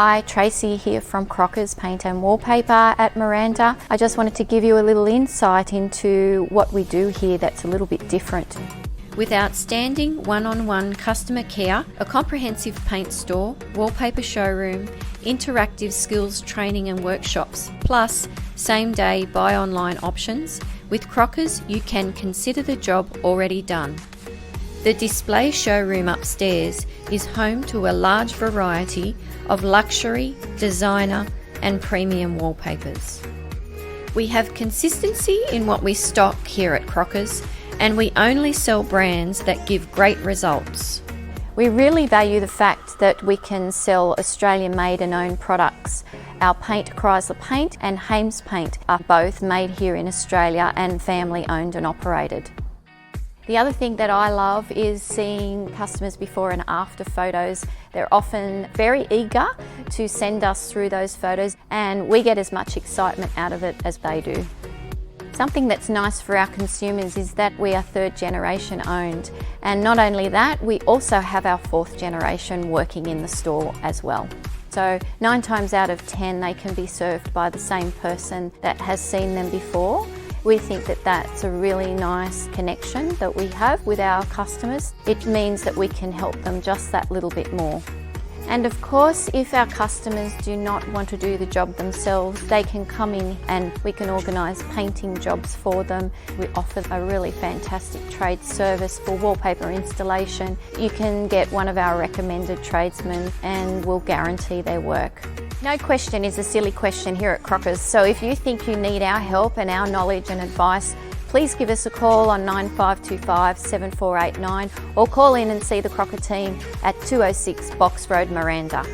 Hi, Tracy here from Crockers Paint and Wallpaper at Miranda. I just wanted to give you a little insight into what we do here that's a little bit different. With outstanding one-on-one customer care, a comprehensive paint store, wallpaper showroom, interactive skills training and workshops, plus same-day buy online options, with Crockers you can consider the job already done. The display showroom upstairs is home to a large variety of luxury, designer and premium wallpapers. We have consistency in what we stock here at Crockers, and we only sell brands that give great results. We really value the fact that we can sell Australian made and owned products. Our paint, Chrysler Paint and Hames Paint, are both made here in Australia and family owned and operated. The other thing that I love is seeing customers before and after photos. They're often very eager to send us through those photos, and we get as much excitement out of it as they do. Something that's nice for our consumers is that we are third generation owned, and not only that, we also have our fourth generation working in the store as well. So 9 times out of 10 they can be served by the same person that has seen them before. We think that that's a really nice connection that we have with our customers. It means that we can help them just that little bit more. And of course, if our customers do not want to do the job themselves, they can come in and we can organise painting jobs for them. We offer a really fantastic trade service for wallpaper installation. You can get one of our recommended tradesmen and we'll guarantee their work. No question is a silly question here at Crockers, so if you think you need our help and our knowledge and advice, please give us a call on 9525 7489 or call in and see the Crocker team at 206 Box Road, Miranda.